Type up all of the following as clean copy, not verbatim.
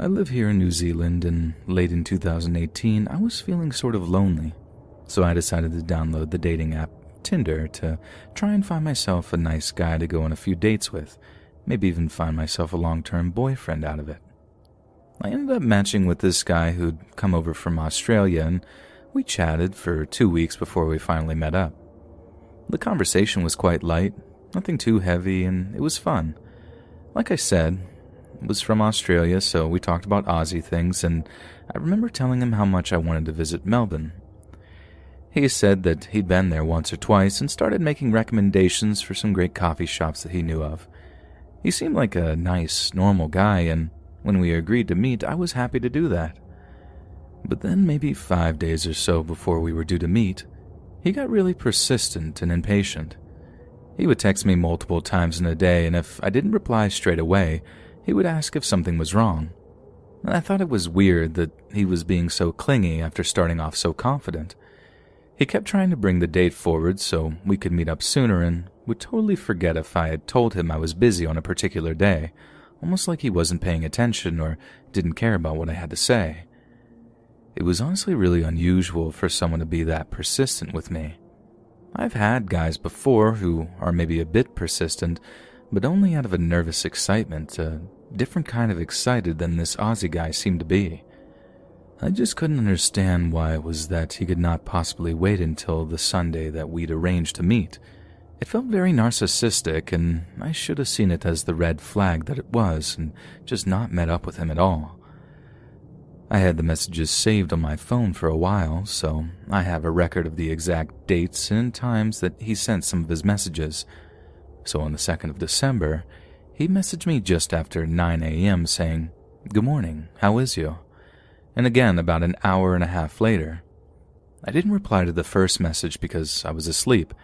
I live here in New Zealand, and late in 2018, I was feeling sort of lonely, so I decided to download the dating app Tinder to try and find myself a nice guy to go on a few dates with, maybe even find myself a long-term boyfriend out of it. I ended up matching with this guy who'd come over from Australia, and we chatted for 2 weeks before we finally met up. The conversation was quite light, nothing too heavy, and it was fun. Like I said, it was from Australia, so we talked about Aussie things, and I remember telling him how much I wanted to visit Melbourne. He said that he'd been there once or twice and started making recommendations for some great coffee shops that he knew of. He seemed like a nice, normal guy, and when we agreed to meet, I was happy to do that. But then maybe 5 days or so before we were due to meet, he got really persistent and impatient. He would text me multiple times in a day, and if I didn't reply straight away, he would ask if something was wrong. And I thought it was weird that he was being so clingy after starting off so confident. He kept trying to bring the date forward so we could meet up sooner, and would totally forget if I had told him I was busy on a particular day, almost like he wasn't paying attention or didn't care about what I had to say. It was honestly really unusual for someone to be that persistent with me. I've had guys before who are maybe a bit persistent, but only out of a nervous excitement, a different kind of excited than this Aussie guy seemed to be. I just couldn't understand why it was that he could not possibly wait until the Sunday that we'd arranged to meet. It felt very narcissistic, and I should have seen it as the red flag that it was, and just not met up with him at all. I had the messages saved on my phone for a while, so I have a record of the exact dates and times that he sent some of his messages. So on the 2nd of December, he messaged me just after 9 a.m. saying, "Good morning, how is you?" And again about an hour and a half later. I didn't reply to the first message because I was asleep,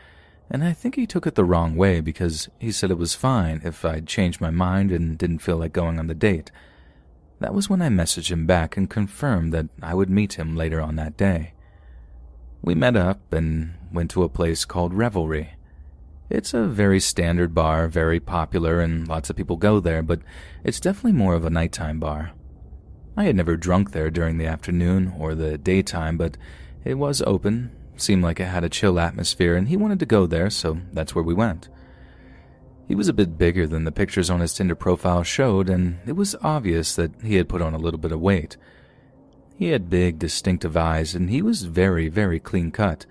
and I think he took it the wrong way because he said it was fine if I'd changed my mind and didn't feel like going on the date. That was when I messaged him back and confirmed that I would meet him later on that day. We met up and went to a place called Revelry. It's a very standard bar, very popular, and lots of people go there, but it's definitely more of a nighttime bar. I had never drunk there during the afternoon or the daytime, but it was open, seemed like it had a chill atmosphere, and he wanted to go there, so that's where we went. He was a bit bigger than the pictures on his Tinder profile showed, and it was obvious that he had put on a little bit of weight. He had big, distinctive eyes, and he was very, very clean-cut.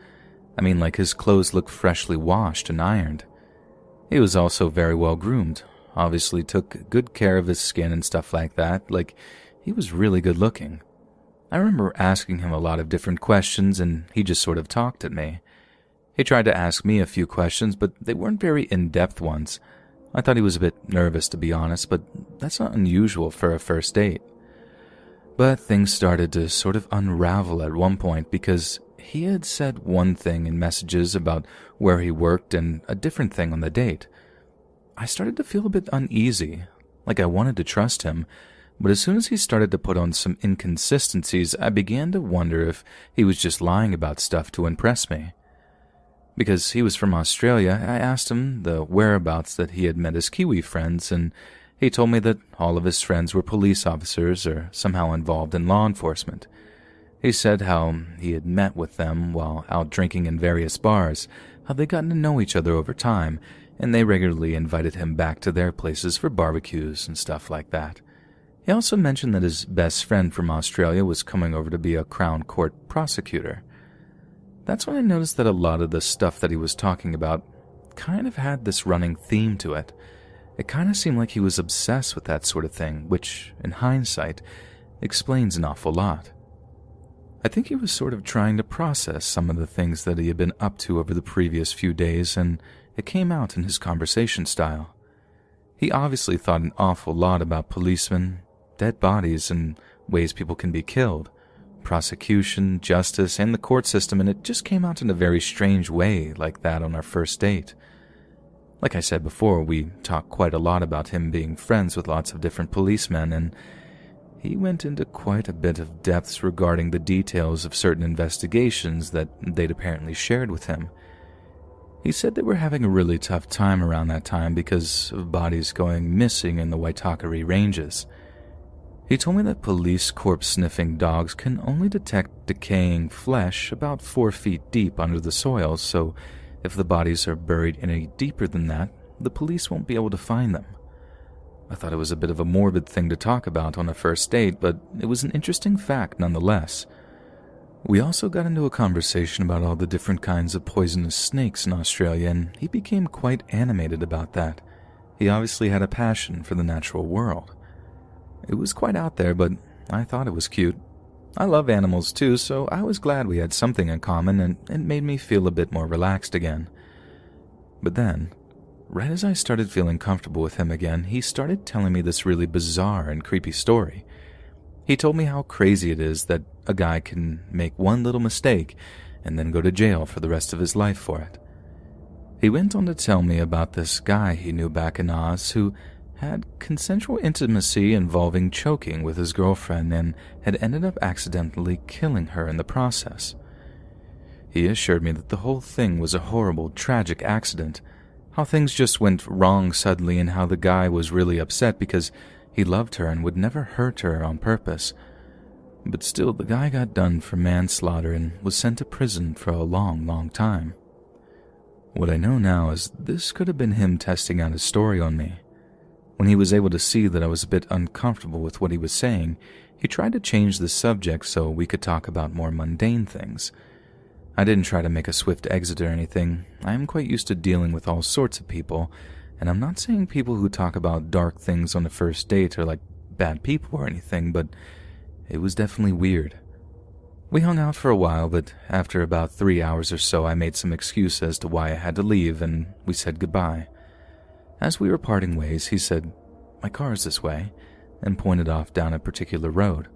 I mean, like his clothes looked freshly washed and ironed. He was also very well-groomed, obviously took good care of his skin and stuff like that, like he was really good-looking. I remember asking him a lot of different questions, and he just sort of talked at me. He tried to ask me a few questions, but they weren't very in-depth ones. I thought he was a bit nervous, to be honest, but that's not unusual for a first date. But things started to sort of unravel at one point because he had said one thing in messages about where he worked and a different thing on the date. I started to feel a bit uneasy, like I wanted to trust him, but as soon as he started to put on some inconsistencies, I began to wonder if he was just lying about stuff to impress me. Because he was from Australia, I asked him the whereabouts that he had met his Kiwi friends, and he told me that all of his friends were police officers or somehow involved in law enforcement. He said how he had met with them while out drinking in various bars, how they'd gotten to know each other over time, and they regularly invited him back to their places for barbecues and stuff like that. He also mentioned that his best friend from Australia was coming over to be a Crown Court prosecutor. That's when I noticed that a lot of the stuff that he was talking about kind of had this running theme to it. It kind of seemed like he was obsessed with that sort of thing, which, in hindsight, explains an awful lot. I think he was sort of trying to process some of the things that he had been up to over the previous few days, and it came out in his conversation style. He obviously thought an awful lot about policemen, dead bodies, and ways people can be killed, prosecution, justice, and the court system, and it just came out in a very strange way like that on our first date. Like I said before, we talked quite a lot about him being friends with lots of different policemen, and he went into quite a bit of depths regarding the details of certain investigations that they'd apparently shared with him. He said they were having a really tough time around that time because of bodies going missing in the Waitakere Ranges. He told me that police corpse-sniffing dogs can only detect decaying flesh about 4 feet deep under the soil, so if the bodies are buried any deeper than that, the police won't be able to find them. I thought it was a bit of a morbid thing to talk about on a first date, but it was an interesting fact nonetheless. We also got into a conversation about all the different kinds of poisonous snakes in Australia, and he became quite animated about that. He obviously had a passion for the natural world. It was quite out there, but I thought it was cute. I love animals too, so I was glad we had something in common, and it made me feel a bit more relaxed again. But then, right as I started feeling comfortable with him again, he started telling me this really bizarre and creepy story. He told me how crazy it is that a guy can make one little mistake and then go to jail for the rest of his life for it. He went on to tell me about this guy he knew back in Oz who had consensual intimacy involving choking with his girlfriend and had ended up accidentally killing her in the process. He assured me that the whole thing was a horrible, tragic accident, how things just went wrong suddenly and how the guy was really upset because he loved her and would never hurt her on purpose. But still, the guy got done for manslaughter and was sent to prison for a long, long time. What I know now is this could have been him testing out his story on me. When he was able to see that I was a bit uncomfortable with what he was saying, he tried to change the subject so we could talk about more mundane things. I didn't try to make a swift exit or anything. I am quite used to dealing with all sorts of people, and I'm not saying people who talk about dark things on the first date are like bad people or anything, but it was definitely weird. We hung out for a while, but after about 3 hours or so I made some excuse as to why I had to leave, and we said goodbye. As we were parting ways, he said, "My car is this way," and pointed off down a particular road.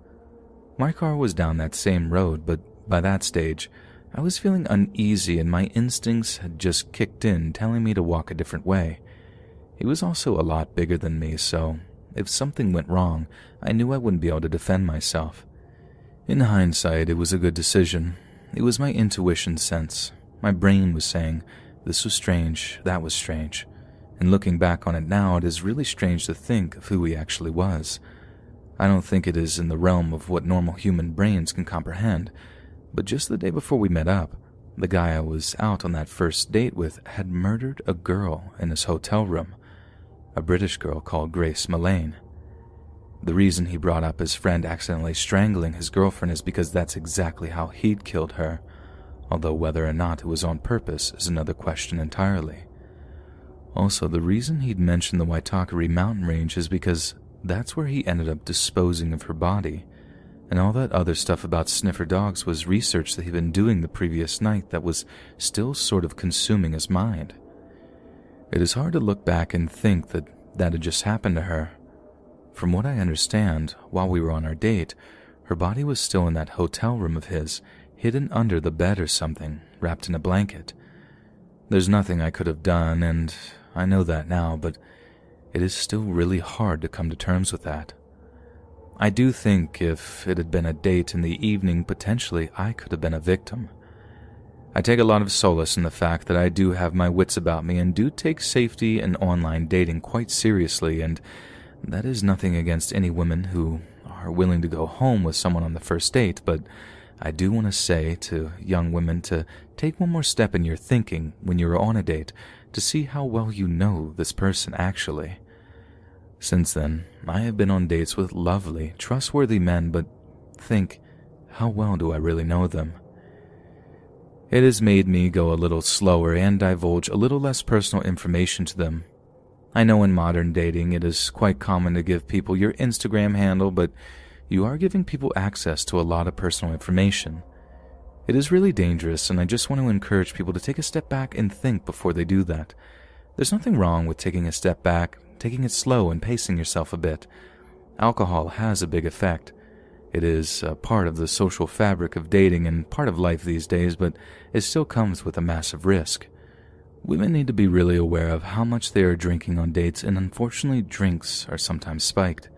My car was down that same road, but by that stage, I was feeling uneasy and my instincts had just kicked in, telling me to walk a different way. He was also a lot bigger than me, so if something went wrong, I knew I wouldn't be able to defend myself. In hindsight, it was a good decision. It was my intuition sense. My brain was saying, this was strange, that was strange. And looking back on it now, it is really strange to think of who he actually was. I don't think it is in the realm of what normal human brains can comprehend, but just the day before we met up, the guy I was out on that first date with had murdered a girl in his hotel room, a British girl called Grace Mullane. The reason he brought up his friend accidentally strangling his girlfriend is because that's exactly how he'd killed her, although whether or not it was on purpose is another question entirely. Also, the reason he'd mentioned the Waitakere mountain range is because that's where he ended up disposing of her body, and all that other stuff about sniffer dogs was research that he'd been doing the previous night that was still sort of consuming his mind. It is hard to look back and think that that had just happened to her. From what I understand, while we were on our date, her body was still in that hotel room of his, hidden under the bed or something, wrapped in a blanket. There's nothing I could have done, and I know that now, but it is still really hard to come to terms with that. I do think if it had been a date in the evening, potentially I could have been a victim. I take a lot of solace in the fact that I do have my wits about me and do take safety and online dating quite seriously, and that is nothing against any women who are willing to go home with someone on the first date, but I do want to say to young women to take one more step in your thinking when you're on a date to see how well you know this person actually. Since then, I have been on dates with lovely, trustworthy men, but think, how well do I really know them? It has made me go a little slower and divulge a little less personal information to them. I know in modern dating it is quite common to give people your Instagram handle, but you are giving people access to a lot of personal information. It is really dangerous, and I just want to encourage people to take a step back and think before they do that. There's nothing wrong with taking a step back, taking it slow and pacing yourself a bit. Alcohol has a big effect. It is a part of the social fabric of dating and part of life these days, but it still comes with a massive risk. Women need to be really aware of how much they are drinking on dates, and unfortunately drinks are sometimes spiked.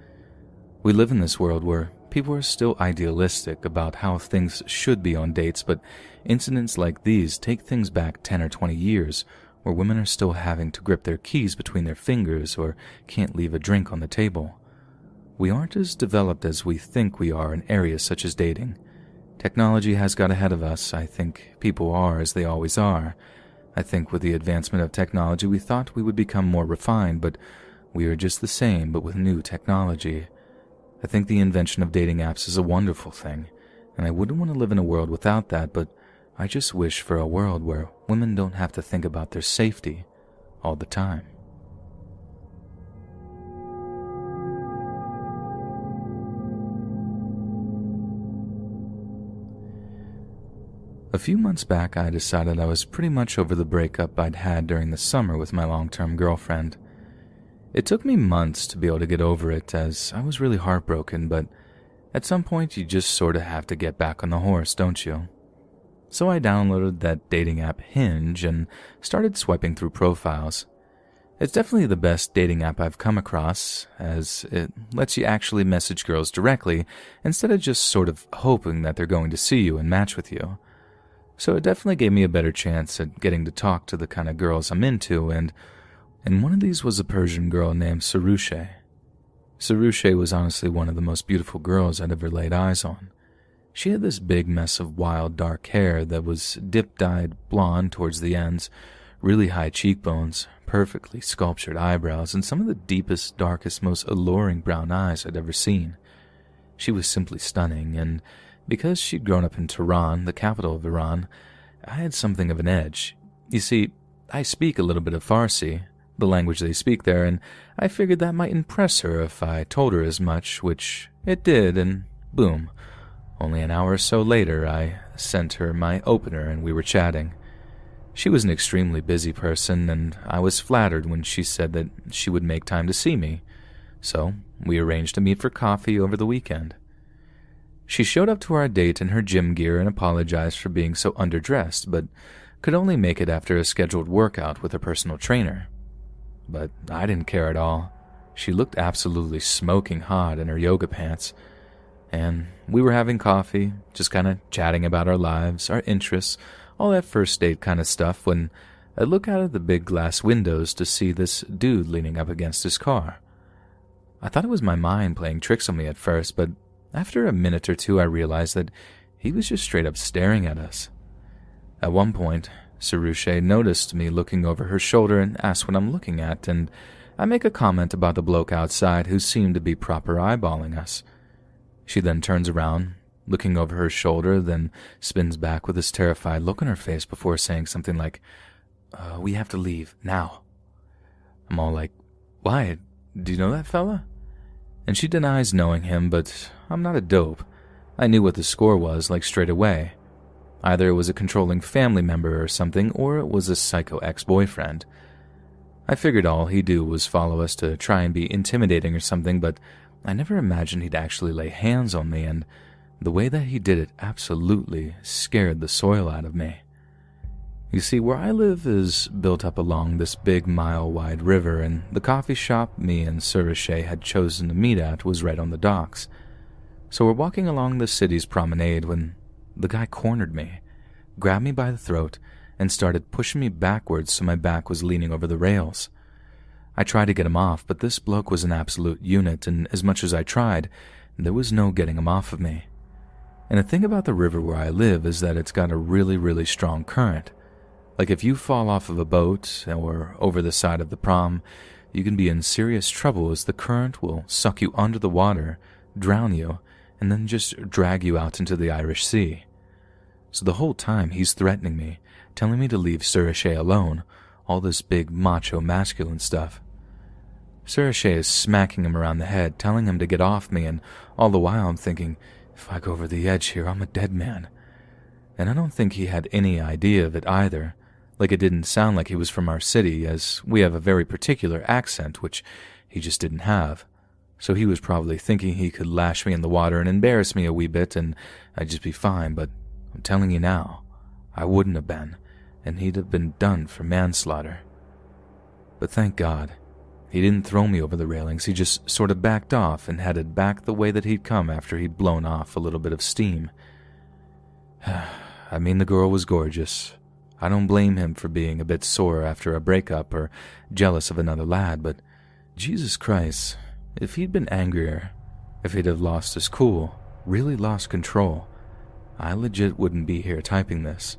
We live in this world where people are still idealistic about how things should be on dates, but incidents like these take things back 10 or 20 years, where women are still having to grip their keys between their fingers or can't leave a drink on the table. we aren't as developed as we think we are in areas such as dating. Technology has got ahead of us. I think people are as they always are. I think with the advancement of technology, we thought we would become more refined, but we are just the same, but with new technology. I think the invention of dating apps is a wonderful thing, and I wouldn't want to live in a world without that, but I just wish for a world where women don't have to think about their safety all the time. A few months back, I decided I was pretty much over the breakup I'd had during the summer with my long-term girlfriend. It took me months to be able to get over it, as I was really heartbroken, but at some point you just sort of have to get back on the horse, don't you? So I downloaded that dating app Hinge and started swiping through profiles. It's definitely the best dating app I've come across, as it lets you actually message girls directly instead of just sort of hoping that they're going to see you and match with you. So it definitely gave me a better chance at getting to talk to the kind of girls I'm into, and one of these was a Persian girl named Sarushe. Sarushe was honestly one of the most beautiful girls I'd ever laid eyes on. She had this big mess of wild dark hair that was dip-dyed blonde towards the ends, really high cheekbones, perfectly sculptured eyebrows, and some of the deepest, darkest, most alluring brown eyes I'd ever seen. She was simply stunning, and because she'd grown up in Tehran, the capital of Iran, I had something of an edge. You see, I speak a little bit of Farsi, the language they speak there, and I figured that might impress her if I told her as much, which it did, and boom. Only an hour or so later, I sent her my opener and we were chatting. She was an extremely busy person, and I was flattered when she said that she would make time to see me. So we arranged to meet for coffee over the weekend. She showed up to our date in her gym gear and apologized for being so underdressed, but could only make it after a scheduled workout with a personal trainer. But I didn't care at all. She looked absolutely smoking hot in her yoga pants. And we were having coffee, just kind of chatting about our lives, our interests, all that first date kind of stuff, when I look out of the big glass windows to see this dude leaning up against his car. I thought it was my mind playing tricks on me at first, but after a minute or two I realized that he was just straight up staring at us. At one point, Sarushe noticed me looking over her shoulder and asked what I'm looking at, and I make a comment about the bloke outside who seemed to be proper eyeballing us. She then turns around, looking over her shoulder, then spins back with this terrified look on her face before saying something like, we have to leave, now. I'm all like, why? Do you know that fella? And she denies knowing him, but I'm not a dope. I knew what the score was, like straight away. Either it was a controlling family member or something, or it was a psycho ex-boyfriend. I figured all he'd do was follow us to try and be intimidating or something, but I never imagined he'd actually lay hands on me, and the way that he did it absolutely scared the soil out of me. You see, where I live is built up along this big mile-wide river, and the coffee shop me and Sarushe had chosen to meet at was right on the docks. So we're walking along the city's promenade when the guy cornered me, grabbed me by the throat, and started pushing me backwards so my back was leaning over the rails. I tried to get him off, but this bloke was an absolute unit, and as much as I tried, there was no getting him off of me. And the thing about the river where I live is that it's got a really, really strong current. Like if you fall off of a boat or over the side of the prom, you can be in serious trouble as the current will suck you under the water, drown you, and then just drag you out into the Irish Sea. So the whole time he's threatening me, telling me to leave Sarushe alone, all this big macho masculine stuff. Sarushe is smacking him around the head, telling him to get off me, and all the while I'm thinking, if I go over the edge here, I'm a dead man. And I don't think he had any idea of it either. Like it didn't sound like he was from our city, as we have a very particular accent, which he just didn't have. So he was probably thinking he could lash me in the water and embarrass me a wee bit, and I'd just be fine, but I'm telling you now, I wouldn't have been, and he'd have been done for manslaughter. But thank God, he didn't throw me over the railings, he just sort of backed off and headed back the way that he'd come after he'd blown off a little bit of steam. I mean, the girl was gorgeous. I don't blame him for being a bit sore after a breakup or jealous of another lad, but Jesus Christ, if he'd been angrier, If he'd have lost his cool, really lost control, I legit wouldn't be here typing this.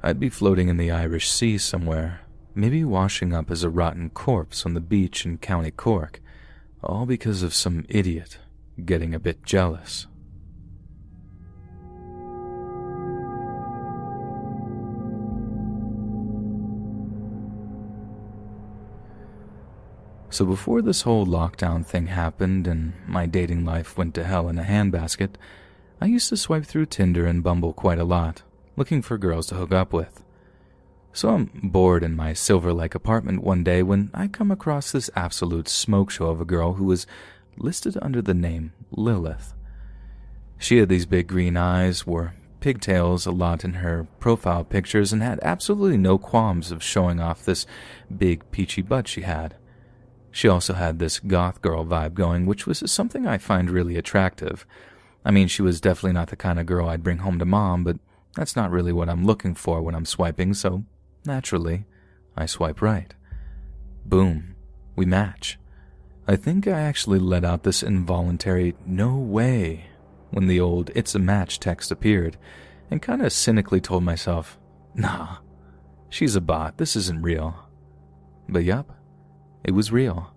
I'd be floating in the Irish Sea somewhere, maybe washing up as a rotten corpse on the beach in County Cork, all because of some idiot getting a bit jealous. So before this whole lockdown thing happened and my dating life went to hell in a handbasket, I used to swipe through Tinder and Bumble quite a lot, looking for girls to hook up with. So I'm bored in my Silver Lake apartment one day when I come across this absolute smoke show of a girl who was listed under the name Lilith. She had these big green eyes, wore pigtails a lot in her profile pictures, and had absolutely no qualms of showing off this big peachy butt she had. She also had this goth girl vibe going, which was something I find really attractive. I mean, she was definitely not the kind of girl I'd bring home to mom, but that's not really what I'm looking for when I'm swiping, so naturally, I swipe right. Boom. We match. I think I actually let out this involuntary "no way" when the old "it's a match" text appeared, and kind of cynically told myself, nah, she's a bot, this isn't real. But yup, it was real,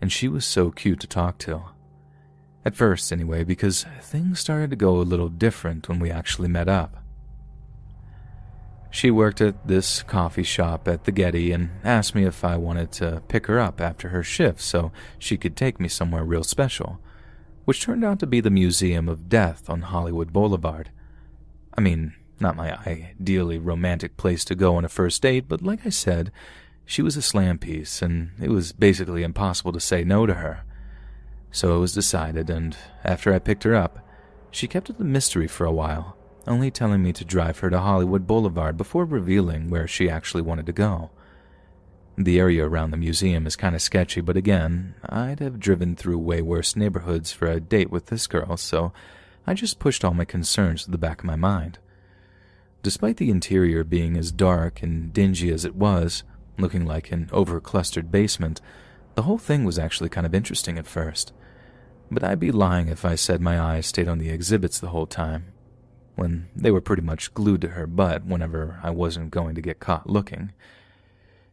and she was so cute to talk to. At first, anyway, because things started to go a little different when we actually met up. She worked at this coffee shop at the Getty and asked me if I wanted to pick her up after her shift so she could take me somewhere real special, which turned out to be the Museum of Death on Hollywood Boulevard. I mean, not my ideally romantic place to go on a first date, but like I said, she was a slam piece, and it was basically impossible to say no to her. So it was decided, and after I picked her up, she kept it a mystery for a while, only telling me to drive her to Hollywood Boulevard before revealing where she actually wanted to go. The area around the museum is kind of sketchy, but again, I'd have driven through way worse neighborhoods for a date with this girl, so I just pushed all my concerns to the back of my mind. Despite the interior being as dark and dingy as it was, looking like an over-clustered basement, the whole thing was actually kind of interesting at first. But I'd be lying if I said my eyes stayed on the exhibits the whole time, when they were pretty much glued to her butt whenever I wasn't going to get caught looking.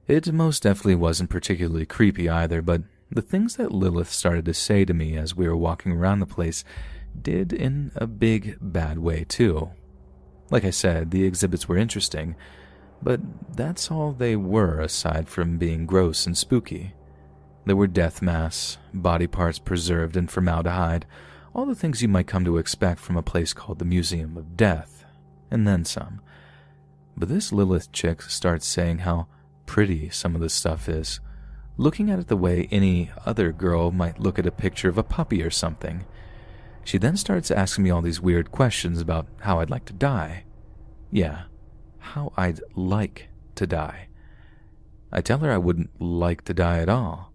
It most definitely wasn't particularly creepy either, but the things that Lilith started to say to me as we were walking around the place did in a big, bad way too. Like I said, the exhibits were interesting, but that's all they were aside from being gross and spooky. There were death masks, body parts preserved in formaldehyde, all the things you might come to expect from a place called the Museum of Death, and then some. But this Lilith chick starts saying how pretty some of this stuff is, looking at it the way any other girl might look at a picture of a puppy or something. She then starts asking me all these weird questions about how I'd like to die. Yeah, how I'd like to die. I tell her I wouldn't like to die at all.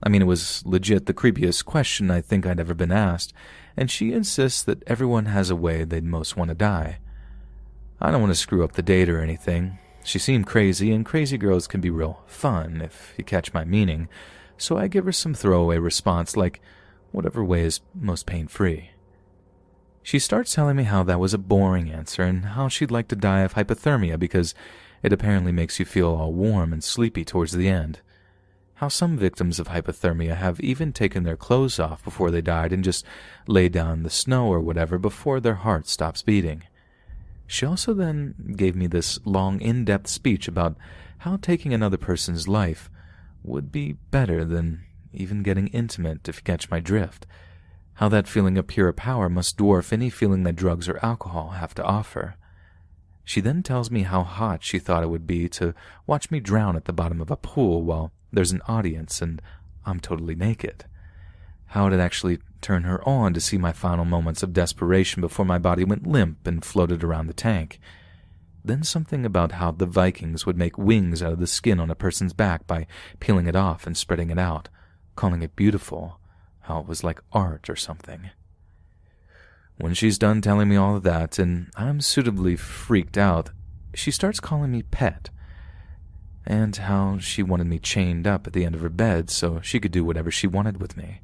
I mean, it was legit the creepiest question I think I'd ever been asked, and she insists that everyone has a way they'd most want to die. I don't want to screw up the date or anything. She seemed crazy, and crazy girls can be real fun, if you catch my meaning, so I give her some throwaway response like, whatever way is most pain-free. She starts telling me how that was a boring answer, and how she'd like to die of hypothermia because it apparently makes you feel all warm and sleepy towards the end. How some victims of hypothermia have even taken their clothes off before they died and just laid down in the snow or whatever before their heart stops beating. She also then gave me this long, in-depth speech about how taking another person's life would be better than even getting intimate, if you catch my drift. How that feeling of pure power must dwarf any feeling that drugs or alcohol have to offer. She then tells me how hot she thought it would be to watch me drown at the bottom of a pool while there's an audience and I'm totally naked. How it'd actually turn her on to see my final moments of desperation before my body went limp and floated around the tank. Then something about how the Vikings would make wings out of the skin on a person's back by peeling it off and spreading it out, calling it beautiful, how it was like art or something. When she's done telling me all of that, and I'm suitably freaked out, she starts calling me pet, and how she wanted me chained up at the end of her bed so she could do whatever she wanted with me.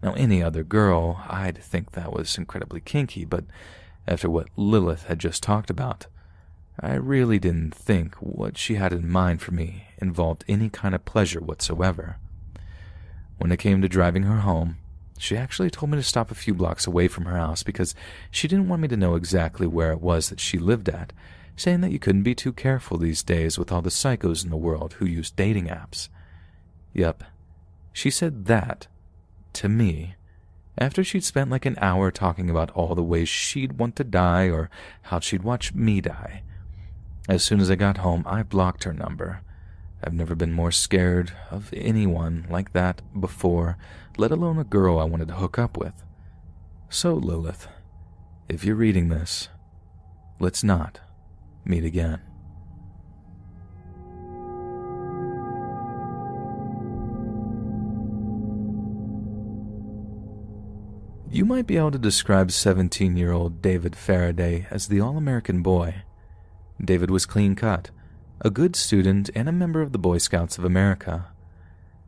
Now, any other girl, I'd think that was incredibly kinky, but after what Lilith had just talked about, I really didn't think what she had in mind for me involved any kind of pleasure whatsoever. When it came to driving her home, she actually told me to stop a few blocks away from her house because she didn't want me to know exactly where it was that she lived at, saying that you couldn't be too careful these days with all the psychos in the world who use dating apps. Yep, she said that to me after she'd spent like an hour talking about all the ways she'd want to die or how she'd watch me die. As soon as I got home, I blocked her number. I've never been more scared of anyone like that before, let alone a girl I wanted to hook up with. So, Lilith, if you're reading this, let's not meet again. You might be able to describe 17-year-old David Faraday as the all-American boy. David was clean-cut, a good student, and a member of the Boy Scouts of America.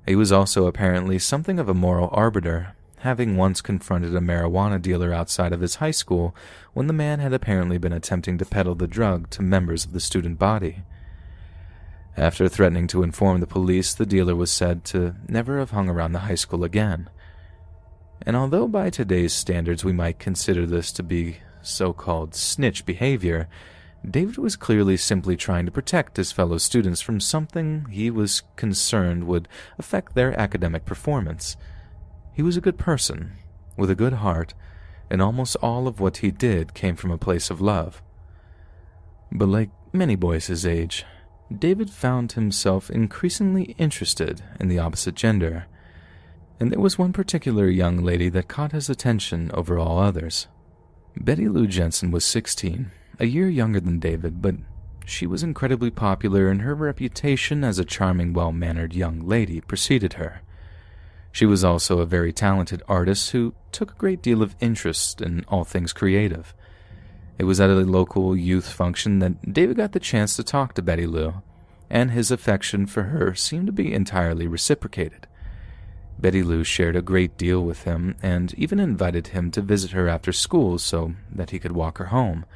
He was also apparently something of a moral arbiter, having once confronted a marijuana dealer outside of his high school when the man had apparently been attempting to peddle the drug to members of the student body. After threatening to inform the police, the dealer was said to never have hung around the high school again. And although by today's standards we might consider this to be so-called snitch behavior, David was clearly simply trying to protect his fellow students from something he was concerned would affect their academic performance. He was a good person, with a good heart, and almost all of what he did came from a place of love. But like many boys his age, David found himself increasingly interested in the opposite gender, and there was one particular young lady that caught his attention over all others. Betty Lou Jensen was 16, a year younger than David, but she was incredibly popular, and her reputation as a charming, well-mannered young lady preceded her. She was also a very talented artist who took a great deal of interest in all things creative. It was at a local youth function that David got the chance to talk to Betty Lou, and his affection for her seemed to be entirely reciprocated. Betty Lou shared a great deal with him and even invited him to visit her after school so that he could walk her home.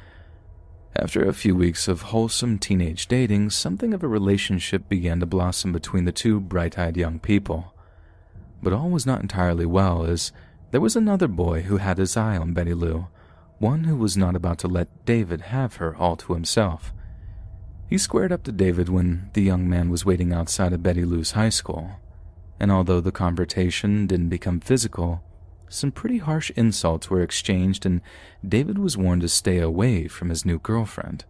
After a few weeks of wholesome teenage dating, something of a relationship began to blossom between the two bright-eyed young people. But all was not entirely well, as there was another boy who had his eye on Betty Lou, one who was not about to let David have her all to himself. He squared up to David when the young man was waiting outside of Betty Lou's high school, and although the confrontation didn't become physical, some pretty harsh insults were exchanged, and David was warned to stay away from his new girlfriend.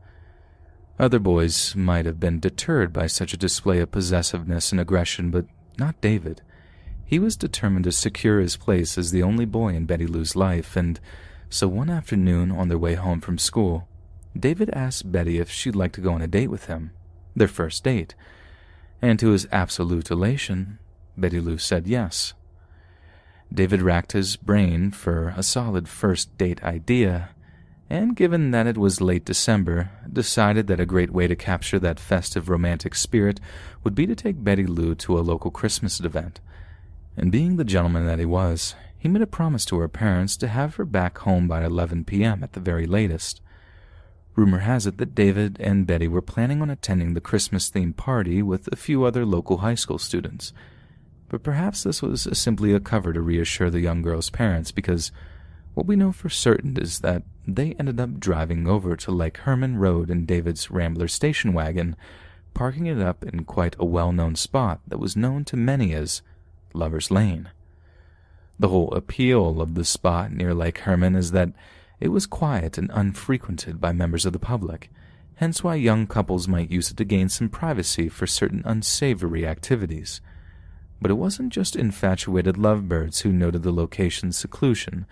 Other boys might have been deterred by such a display of possessiveness and aggression, but not David. He was determined to secure his place as the only boy in Betty Lou's life, and so one afternoon on their way home from school, David asked Betty if she'd like to go on a date with him, their first date, and to his absolute elation, Betty Lou said yes. David racked his brain for a solid first date idea, and given that it was late December, decided that a great way to capture that festive romantic spirit would be to take Betty Lou to a local Christmas event. And being the gentleman that he was, he made a promise to her parents to have her back home by 11 p.m. at the very latest. Rumor has it that David and Betty were planning on attending the Christmas-themed party with a few other local high school students, but perhaps this was simply a cover to reassure the young girl's parents, because what we know for certain is that they ended up driving over to Lake Herman Road in David's Rambler station wagon, parking it up in quite a well-known spot that was known to many as Lover's Lane. The whole appeal of the spot near Lake Herman is that it was quiet and unfrequented by members of the public, hence why young couples might use it to gain some privacy for certain unsavory activities. But it wasn't just infatuated lovebirds who noted the location's seclusion,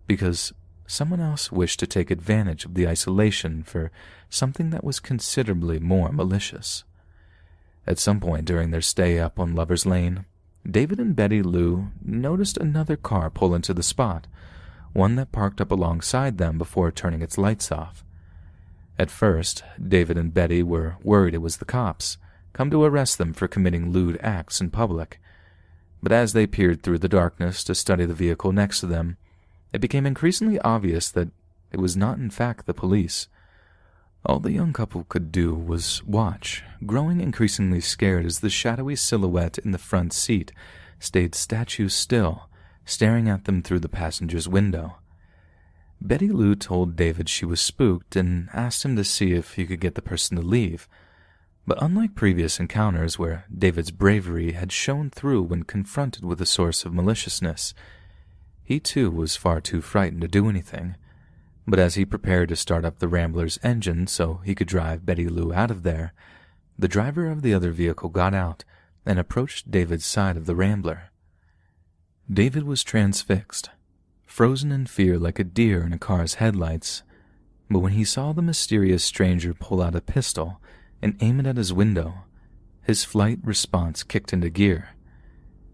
because someone else wished to take advantage of the isolation for something that was considerably more malicious. At some point during their stay up on Lover's Lane, David and Betty Lou noticed another car pull into the spot, one that parked up alongside them before turning its lights off. At first, David and Betty were worried it was the cops, come to arrest them for committing lewd acts in public. But as they peered through the darkness to study the vehicle next to them, it became increasingly obvious that it was not in fact the police. All the young couple could do was watch, growing increasingly scared as the shadowy silhouette in the front seat stayed statue still, staring at them through the passenger's window. Betty Lou told David she was spooked and asked him to see if he could get the person to leave. But unlike previous encounters where David's bravery had shone through when confronted with a source of maliciousness, he too was far too frightened to do anything. But as he prepared to start up the Rambler's engine so he could drive Betty Lou out of there, the driver of the other vehicle got out and approached David's side of the Rambler. David was transfixed, frozen in fear like a deer in a car's headlights, but when he saw the mysterious stranger pull out a pistol and aim it at his window, his flight response kicked into gear.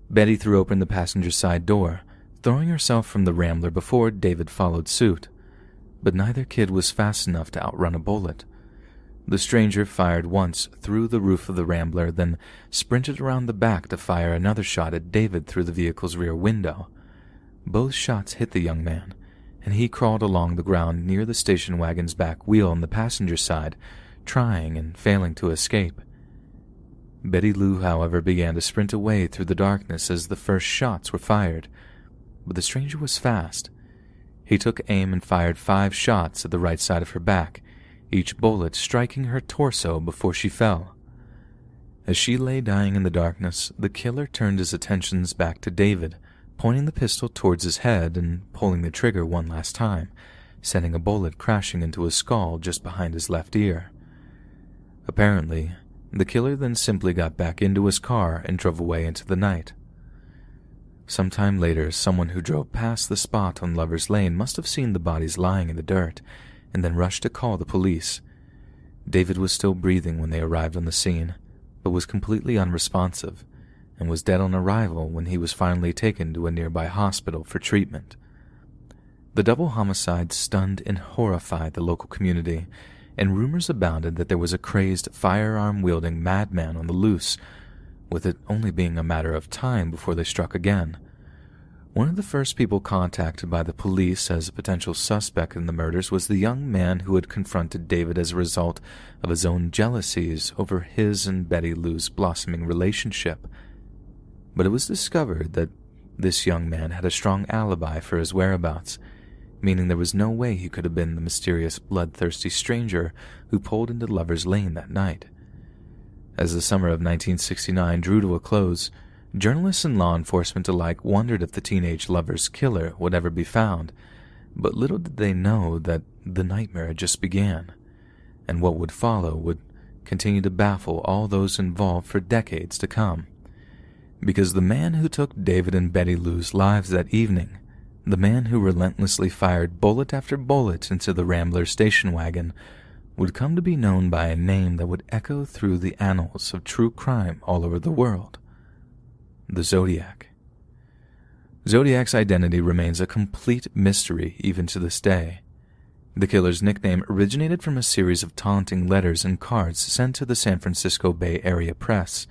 Betty threw open the passenger side door, throwing herself from the Rambler before David followed suit. But neither kid was fast enough to outrun a bullet. The stranger fired once through the roof of the Rambler, then sprinted around the back to fire another shot at David through the vehicle's rear window. Both shots hit the young man, and he crawled along the ground near the station wagon's back wheel on the passenger side, trying and failing to escape. Betty Lou, however, began to sprint away through the darkness as the first shots were fired, but the stranger was fast. He took aim and fired 5 shots at the right side of her back, each bullet striking her torso before she fell. As she lay dying in the darkness, the killer turned his attentions back to David, pointing the pistol towards his head and pulling the trigger one last time, sending a bullet crashing into his skull just behind his left ear. Apparently, the killer then simply got back into his car and drove away into the night. Sometime later, someone who drove past the spot on Lover's Lane must have seen the bodies lying in the dirt and then rushed to call the police. David was still breathing when they arrived on the scene, but was completely unresponsive and was dead on arrival when he was finally taken to a nearby hospital for treatment. The double homicide stunned and horrified the local community, and rumors abounded that there was a crazed, firearm-wielding madman on the loose, with it only being a matter of time before they struck again. One of the first people contacted by the police as a potential suspect in the murders was the young man who had confronted David as a result of his own jealousies over his and Betty Lou's blossoming relationship. But it was discovered that this young man had a strong alibi for his whereabouts, meaning there was no way he could have been the mysterious, bloodthirsty stranger who pulled into Lover's Lane that night. As the summer of 1969 drew to a close, journalists and law enforcement alike wondered if the teenage lover's killer would ever be found, but little did they know that the nightmare had just began, and what would follow would continue to baffle all those involved for decades to come. Because the man who took David and Betty Lou's lives that evening, the man who relentlessly fired bullet after bullet into the Rambler station wagon, would come to be known by a name that would echo through the annals of true crime all over the world: the Zodiac. Zodiac's identity remains a complete mystery even to this day. The killer's nickname originated from a series of taunting letters and cards sent to the San Francisco Bay Area press.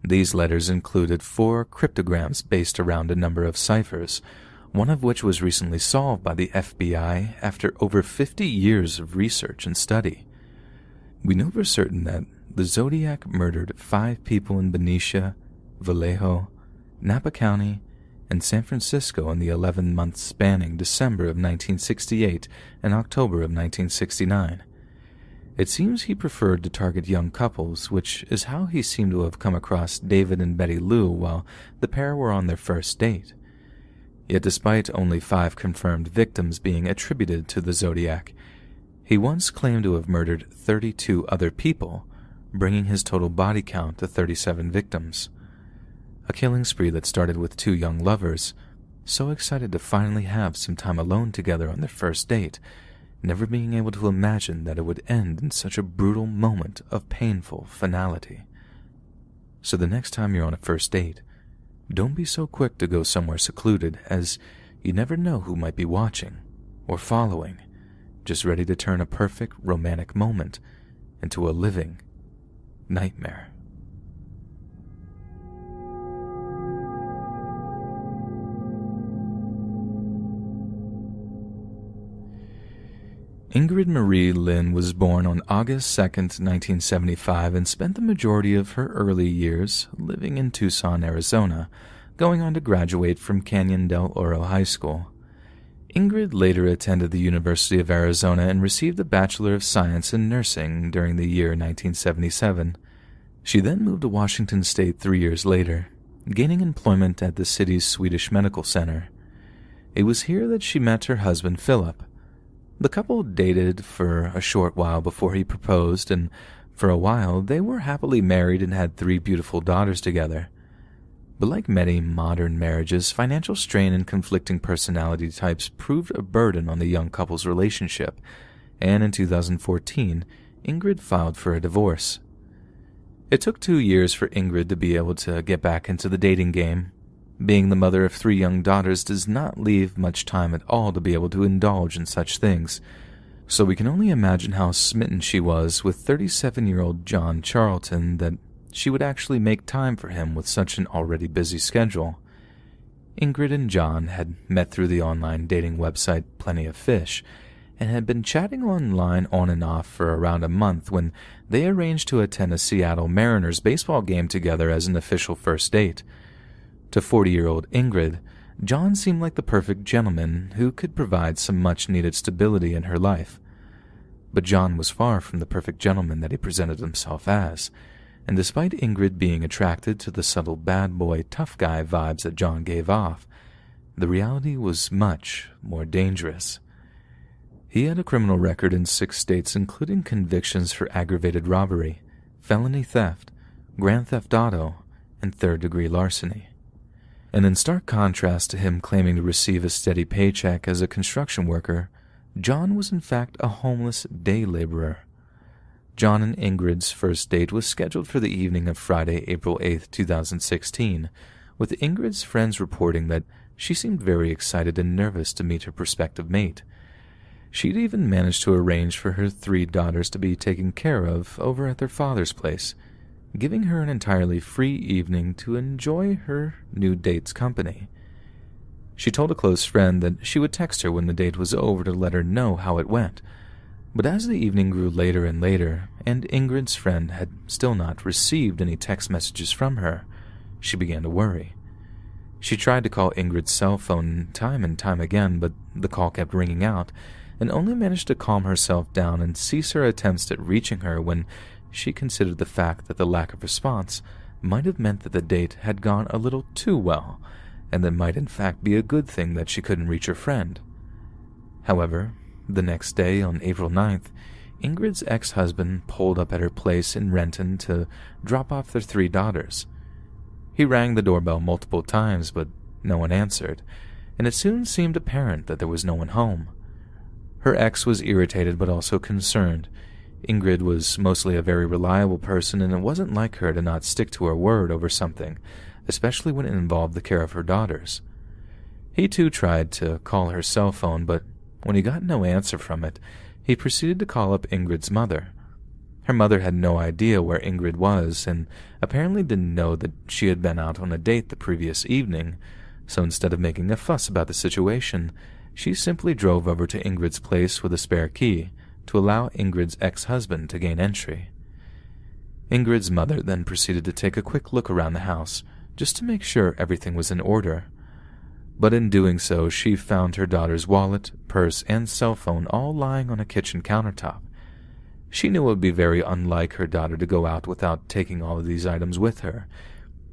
These letters included 4 cryptograms based around a number of ciphers, one of which was recently solved by the FBI after over 50 years of research and study. We know for certain that the Zodiac murdered 5 people in Benicia, Vallejo, Napa County, and San Francisco in the 11 months spanning December of 1968 and October of 1969. It seems he preferred to target young couples, which is how he seemed to have come across David and Betty Lou while the pair were on their first date. Yet despite only 5 confirmed victims being attributed to the Zodiac, he once claimed to have murdered 32 other people, bringing his total body count to 37 victims. A killing spree that started with 2 young lovers, so excited to finally have some time alone together on their first date, never being able to imagine that it would end in such a brutal moment of painful finality. So the next time you're on a first date, don't be so quick to go somewhere secluded, as you never know who might be watching or following, just ready to turn a perfect romantic moment into a living nightmare. Ingrid Marie Lynn was born on August 2nd, 1975, and spent the majority of her early years living in Tucson, Arizona, going on to graduate from Canyon del Oro High School. Ingrid later attended the University of Arizona and received a Bachelor of Science in Nursing during the year 1977. She then moved to Washington State 3 years later, gaining employment at the city's Swedish Medical Center. It was here that she met her husband, Philip. The couple dated for a short while before he proposed, and for a while they were happily married and had 3 beautiful daughters together. But like many modern marriages, financial strain and conflicting personality types proved a burden on the young couple's relationship, and in 2014, Ingrid filed for a divorce. It took 2 years for Ingrid to be able to get back into the dating game. Being the mother of 3 young daughters does not leave much time at all to be able to indulge in such things, so we can only imagine how smitten she was with 37-year-old John Charlton that she would actually make time for him with such an already busy schedule. Ingrid and John had met through the online dating website Plenty of Fish, and had been chatting online on and off for around a month when they arranged to attend a Seattle Mariners baseball game together as an official first date. To 40-year-old Ingrid, John seemed like the perfect gentleman who could provide some much-needed stability in her life. But John was far from the perfect gentleman that he presented himself as, and despite Ingrid being attracted to the subtle bad boy tough guy vibes that John gave off, the reality was much more dangerous. He had a criminal record in 6 states, including convictions for aggravated robbery, felony theft, grand theft auto, and third-degree larceny. And in stark contrast to him claiming to receive a steady paycheck as a construction worker, John was in fact a homeless day laborer. John and Ingrid's first date was scheduled for the evening of Friday, April 8, 2016, with Ingrid's friends reporting that she seemed very excited and nervous to meet her prospective mate. She'd even managed to arrange for her 3 daughters to be taken care of over at their father's place, giving her an entirely free evening to enjoy her new date's company. She told a close friend that she would text her when the date was over to let her know how it went, but as the evening grew later and later, and Ingrid's friend had still not received any text messages from her, she began to worry. She tried to call Ingrid's cell phone time and time again, but the call kept ringing out, and only managed to calm herself down and cease her attempts at reaching her when she considered the fact that the lack of response might have meant that the date had gone a little too well, and that might in fact be a good thing that she couldn't reach her friend. However, the next day, on April 9th, Ingrid's ex-husband pulled up at her place in Renton to drop off their 3 daughters. He rang the doorbell multiple times, but no one answered, and it soon seemed apparent that there was no one home. Her ex was irritated but also concerned. Ingrid was mostly a very reliable person, and it wasn't like her to not stick to her word over something, especially when it involved the care of her daughters. He too tried to call her cell phone, but when he got no answer from it, he proceeded to call up Ingrid's mother. Her mother had no idea where Ingrid was, and apparently didn't know that she had been out on a date the previous evening, so instead of making a fuss about the situation, she simply drove over to Ingrid's place with a spare key to allow Ingrid's ex-husband to gain entry. Ingrid's mother then proceeded to take a quick look around the house, just to make sure everything was in order. But in doing so, she found her daughter's wallet, purse, and cell phone all lying on a kitchen countertop. She knew it would be very unlike her daughter to go out without taking all of these items with her,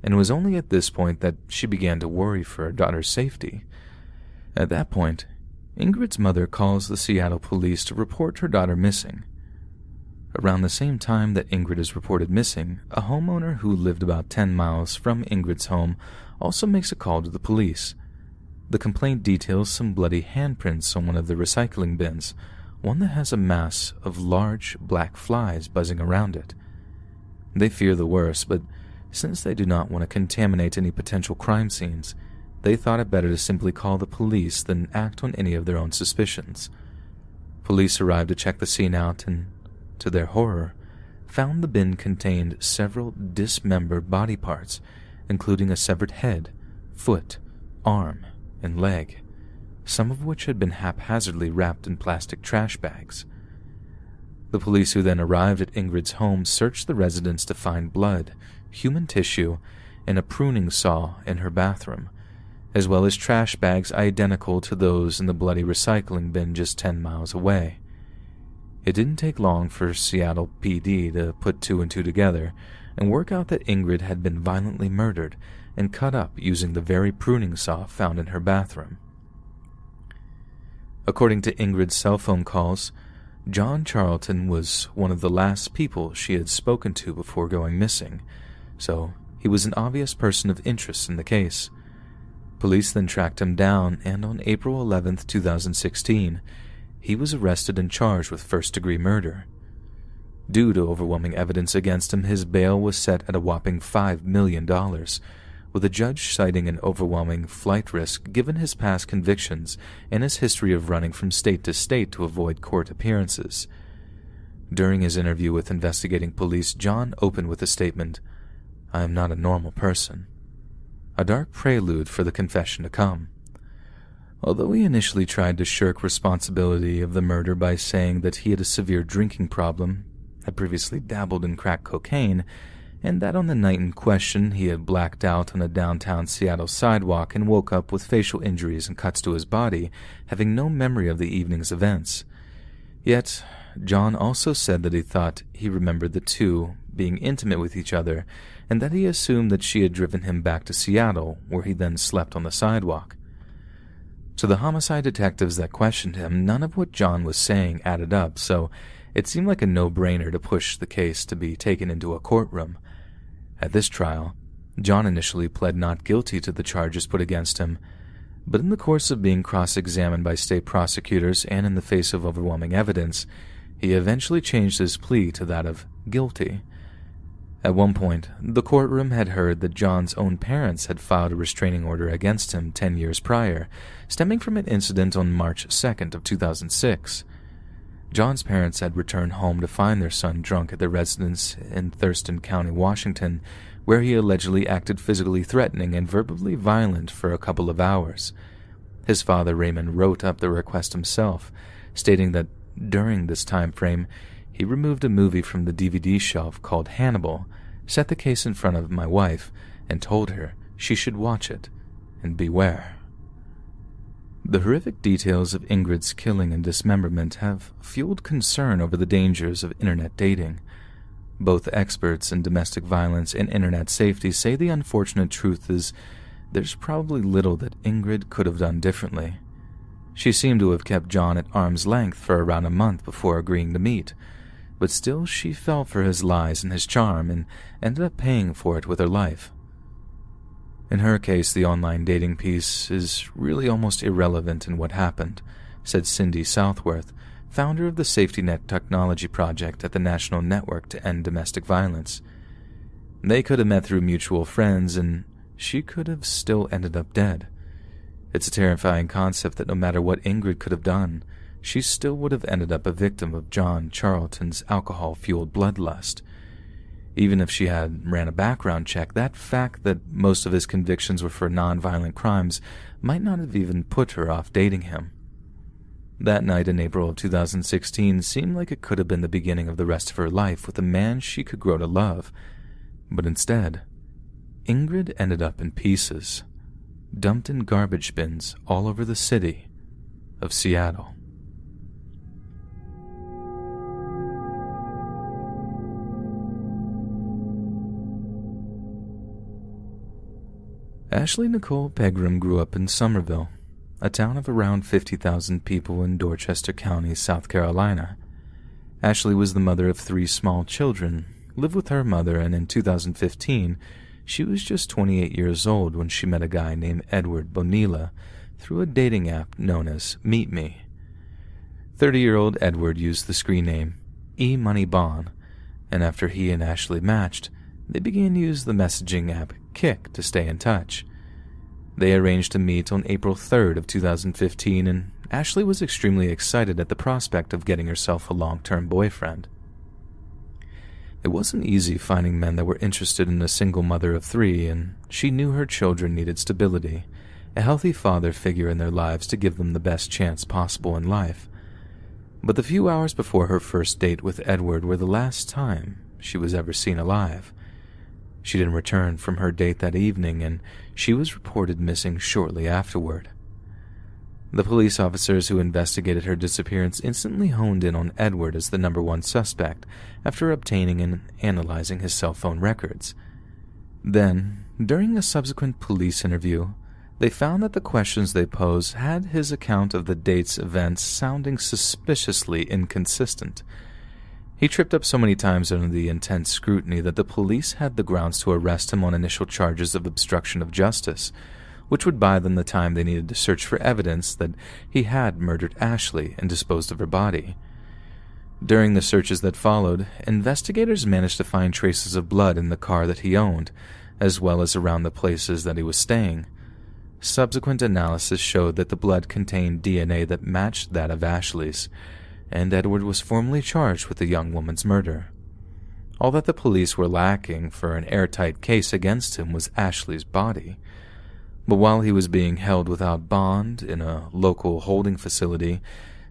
and it was only at this point that she began to worry for her daughter's safety. At that point, Ingrid's mother calls the Seattle police to report her daughter missing. Around the same time that Ingrid is reported missing, a homeowner who lived about 10 miles from Ingrid's home also makes a call to the police. The complaint details some bloody handprints on one of the recycling bins, one that has a mass of large black flies buzzing around it. They fear the worst, but since they do not want to contaminate any potential crime scenes, they thought it better to simply call the police than act on any of their own suspicions. Police arrived to check the scene out and, to their horror, found the bin contained several dismembered body parts, including a severed head, foot, arm, and leg, some of which had been haphazardly wrapped in plastic trash bags. The police who then arrived at Ingrid's home searched the residence to find blood, human tissue, and a pruning saw in her bathroom, as well as trash bags identical to those in the bloody recycling bin just 10 miles away. It didn't take long for Seattle PD to put two and two together and work out that Ingrid had been violently murdered and cut up using the very pruning saw found in her bathroom. According to Ingrid's cell phone calls, John Charlton was one of the last people she had spoken to before going missing, so he was an obvious person of interest in the case. Police then tracked him down, and on April 11, 2016, he was arrested and charged with first-degree murder. Due to overwhelming evidence against him, his bail was set at a whopping $5 million, with a judge citing an overwhelming flight risk given his past convictions and his history of running from state to state to avoid court appearances. During his interview with investigating police, John opened with a statement, "I am not a normal person," a dark prelude for the confession to come. Although he initially tried to shirk responsibility of the murder by saying that he had a severe drinking problem, had previously dabbled in crack cocaine, and that on the night in question he had blacked out on a downtown Seattle sidewalk and woke up with facial injuries and cuts to his body, having no memory of the evening's events. Yet, John also said that he thought he remembered the two being intimate with each other, and that he assumed that she had driven him back to Seattle, where he then slept on the sidewalk. To the homicide detectives that questioned him, none of what John was saying added up, so it seemed like a no-brainer to push the case to be taken into a courtroom. At this trial, John initially pled not guilty to the charges put against him, but in the course of being cross-examined by state prosecutors and in the face of overwhelming evidence, he eventually changed his plea to that of guilty. At one point, the courtroom had heard that John's own parents had filed a restraining order against him 10 years prior, stemming from an incident on March 2nd of 2006. John's parents had returned home to find their son drunk at their residence in Thurston County, Washington, where he allegedly acted physically threatening and verbally violent for a couple of hours. His father, Raymond, wrote up the request himself, stating that during this time frame, he removed a movie from the DVD shelf called Hannibal, set the case in front of my wife, and told her she should watch it and beware. The horrific details of Ingrid's killing and dismemberment have fueled concern over the dangers of internet dating. Both experts in domestic violence and internet safety say the unfortunate truth is there's probably little that Ingrid could have done differently. She seemed to have kept John at arm's length for around a month before agreeing to meet, but still she fell for his lies and his charm and ended up paying for it with her life. In her case, the online dating piece is really almost irrelevant in what happened, said Cindy Southworth, founder of the Safety Net Technology Project at the National Network to End Domestic Violence. They could have met through mutual friends, and she could have still ended up dead. It's a terrifying concept that no matter what Ingrid could have done, she still would have ended up a victim of John Charlton's alcohol-fueled bloodlust. Even if she had ran a background check, that fact that most of his convictions were for non-violent crimes might not have even put her off dating him. That night in April of 2016 seemed like it could have been the beginning of the rest of her life with a man she could grow to love. But instead, Ingrid ended up in pieces, dumped in garbage bins all over the city of Seattle. Ashley Nicole Pegram grew up in Somerville, a town of around 50,000 people in Dorchester County, South Carolina. Ashley was the mother of 3 small children, lived with her mother, and in 2015, she was just 28 years old when she met a guy named Edward Bonilla through a dating app known as Meet Me. 30-year-old Edward used the screen name eMoneyBon, and after he and Ashley matched, they began to use the messaging app Kik to stay in touch. They arranged to meet on April 3rd of 2015, and Ashley was extremely excited at the prospect of getting herself a long-term boyfriend. It wasn't easy finding men that were interested in a single mother of 3, and she knew her children needed stability, a healthy father figure in their lives to give them the best chance possible in life. But the few hours before her first date with Edward were the last time she was ever seen alive. She didn't return from her date that evening, and she was reported missing shortly afterward. The police officers who investigated her disappearance instantly honed in on Edward as the number one suspect after obtaining and analyzing his cell phone records. Then, during a subsequent police interview, they found that the questions they posed had his account of the date's events sounding suspiciously inconsistent. He tripped up so many times under the intense scrutiny that the police had the grounds to arrest him on initial charges of obstruction of justice, which would buy them the time they needed to search for evidence that he had murdered Ashley and disposed of her body. During the searches that followed, investigators managed to find traces of blood in the car that he owned, as well as around the places that he was staying. Subsequent analysis showed that the blood contained DNA that matched that of Ashley's, and Edward was formally charged with the young woman's murder. All that the police were lacking for an airtight case against him was Ashley's body. But while he was being held without bond in a local holding facility,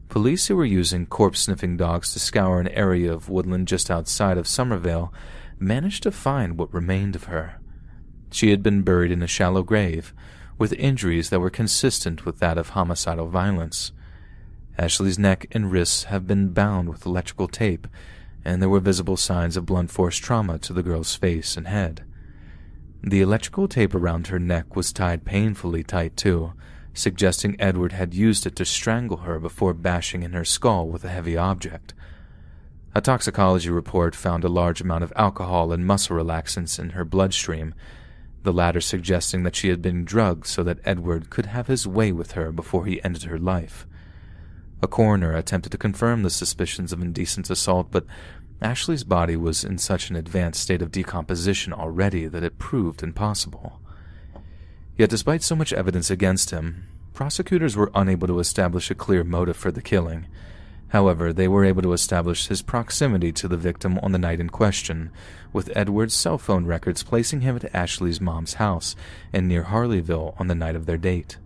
police who were using corpse-sniffing dogs to scour an area of woodland just outside of Somerville managed to find what remained of her. She had been buried in a shallow grave, with injuries that were consistent with that of homicidal violence. Ashley's neck and wrists had been bound with electrical tape, and there were visible signs of blunt force trauma to the girl's face and head. The electrical tape around her neck was tied painfully tight too, suggesting Edward had used it to strangle her before bashing in her skull with a heavy object. A toxicology report found a large amount of alcohol and muscle relaxants in her bloodstream, the latter suggesting that she had been drugged so that Edward could have his way with her before he ended her life. A coroner attempted to confirm the suspicions of indecent assault, but Ashley's body was in such an advanced state of decomposition already that it proved impossible. Yet despite so much evidence against him, prosecutors were unable to establish a clear motive for the killing. However, they were able to establish his proximity to the victim on the night in question, with Edward's cell phone records placing him at Ashley's mom's house and near Harleyville on the night of their date.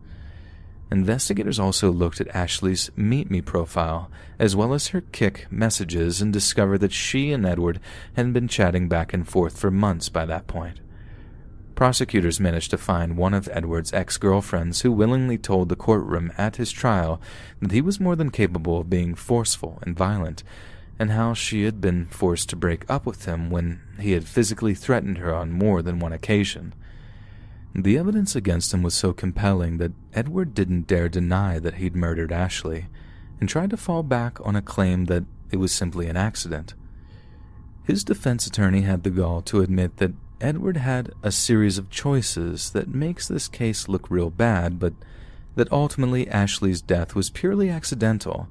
Investigators also looked at Ashley's Meet Me profile, as well as her Kik messages, and discovered that she and Edward had been chatting back and forth for months by that point. Prosecutors managed to find one of Edward's ex-girlfriends who willingly told the courtroom at his trial that he was more than capable of being forceful and violent, and how she had been forced to break up with him when he had physically threatened her on more than one occasion. The evidence against him was so compelling that Edward didn't dare deny that he'd murdered Ashley, and tried to fall back on a claim that it was simply an accident. His defense attorney had the gall to admit that Edward had a series of choices that makes this case look real bad, but that ultimately Ashley's death was purely accidental,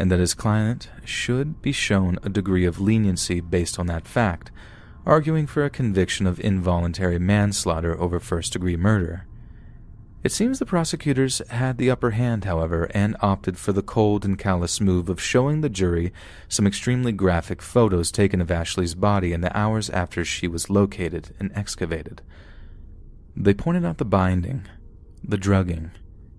and that his client should be shown a degree of leniency based on that fact, arguing for a conviction of involuntary manslaughter over first-degree murder. It seems the prosecutors had the upper hand, however, and opted for the cold and callous move of showing the jury some extremely graphic photos taken of Ashley's body in the hours after she was located and excavated. They pointed out the binding, the drugging,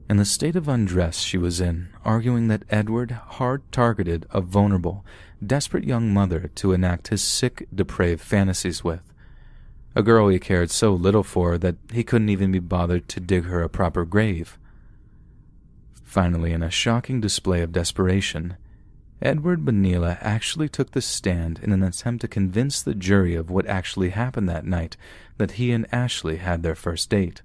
and the state of undress she was in, arguing that Edward hard-targeted a vulnerable, desperate young mother to enact his sick, depraved fantasies with. A girl he cared so little for that he couldn't even be bothered to dig her a proper grave. Finally, in a shocking display of desperation, Edward Bonilla actually took the stand in an attempt to convince the jury of what actually happened that night that he and Ashley had their first date.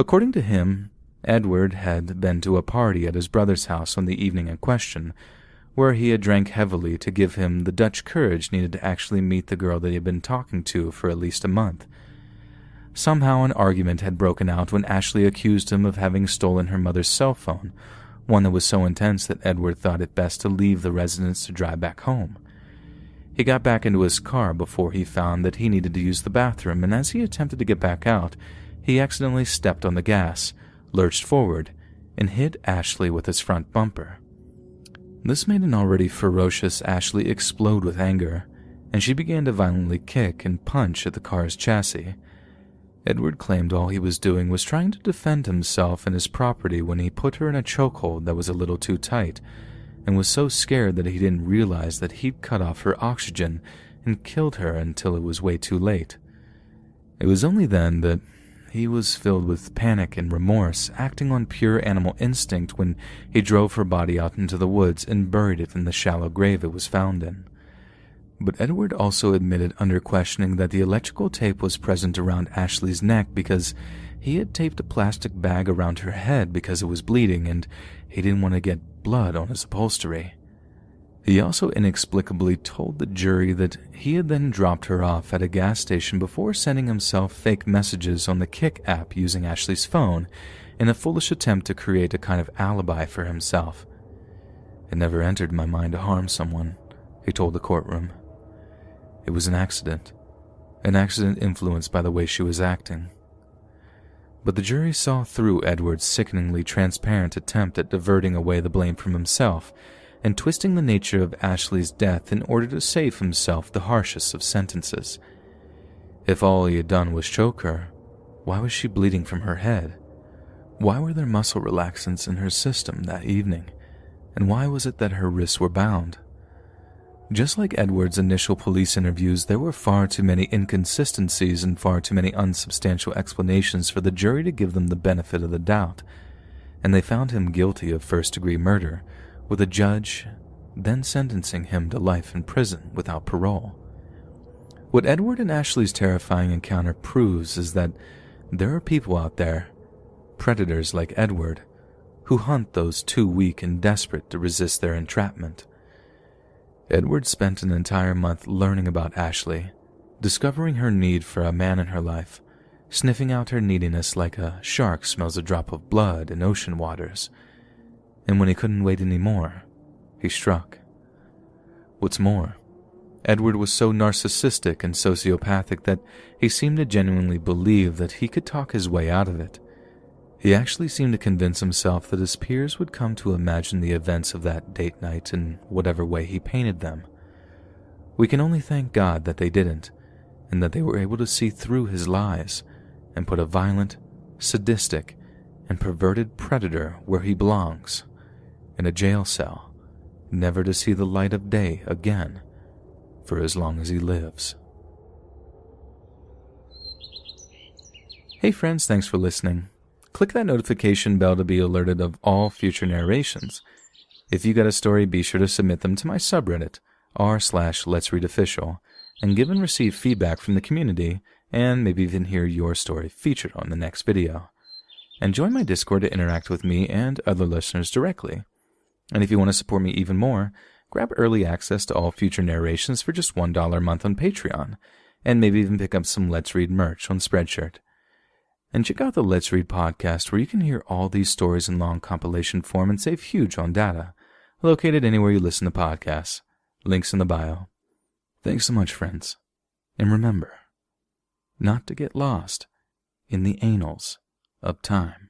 According to him, Edward had been to a party at his brother's house on the evening in question, where he had drank heavily to give him the Dutch courage needed to actually meet the girl that he had been talking to for at least a month. Somehow an argument had broken out when Ashley accused him of having stolen her mother's cell phone, one that was so intense that Edward thought it best to leave the residence to drive back home. He got back into his car before he found that he needed to use the bathroom, and as he attempted to get back out, he accidentally stepped on the gas, lurched forward, and hit Ashley with his front bumper. This made an already ferocious Ashley explode with anger, and she began to violently kick and punch at the car's chassis. Edward claimed all he was doing was trying to defend himself and his property when he put her in a chokehold that was a little too tight, and was so scared that he didn't realize that he'd cut off her oxygen and killed her until it was way too late. It was only then that he was filled with panic and remorse, acting on pure animal instinct when he drove her body out into the woods and buried it in the shallow grave it was found in. But Edward also admitted under questioning that the electrical tape was present around Ashley's neck because he had taped a plastic bag around her head because it was bleeding and he didn't want to get blood on his upholstery. He also inexplicably told the jury that he had then dropped her off at a gas station before sending himself fake messages on the Kik app using Ashley's phone in a foolish attempt to create a kind of alibi for himself. It never entered my mind to harm someone, he told the courtroom. It was an accident influenced by the way she was acting. But the jury saw through Edward's sickeningly transparent attempt at diverting away the blame from himself and twisting the nature of Ashley's death in order to save himself the harshest of sentences. If all he had done was choke her, why was she bleeding from her head? Why were there muscle relaxants in her system that evening? And why was it that her wrists were bound? Just like Edward's initial police interviews, there were far too many inconsistencies and far too many unsubstantial explanations for the jury to give them the benefit of the doubt, and they found him guilty of first-degree murder, with a judge then sentencing him to life in prison without parole. What Edward and Ashley's terrifying encounter proves is that there are people out there, predators like Edward, who hunt those too weak and desperate to resist their entrapment. Edward spent an entire month learning about Ashley, discovering her need for a man in her life, sniffing out her neediness like a shark smells a drop of blood in ocean waters. And when he couldn't wait any more, he struck. What's more, Edward was so narcissistic and sociopathic that he seemed to genuinely believe that he could talk his way out of it. He actually seemed to convince himself that his peers would come to imagine the events of that date night in whatever way he painted them. We can only thank God that they didn't, and that they were able to see through his lies and put a violent, sadistic, and perverted predator where he belongs, in a jail cell, never to see the light of day again for as long as he lives. Hey friends, thanks for listening. Click that notification bell to be alerted of all future narrations. If you got a story, be sure to submit them to my subreddit, r/letsreadofficial, and give and receive feedback from the community, and maybe even hear your story featured on the next video. And join my Discord to interact with me and other listeners directly. And if you want to support me even more, grab early access to all future narrations for just $1 a month on Patreon, and maybe even pick up some Let's Read merch on Spreadshirt. And check out the Let's Read podcast, where you can hear all these stories in long compilation form and save huge on data, located anywhere you listen to podcasts. Links in the bio. Thanks so much, friends. And remember, not to get lost in the annals of time.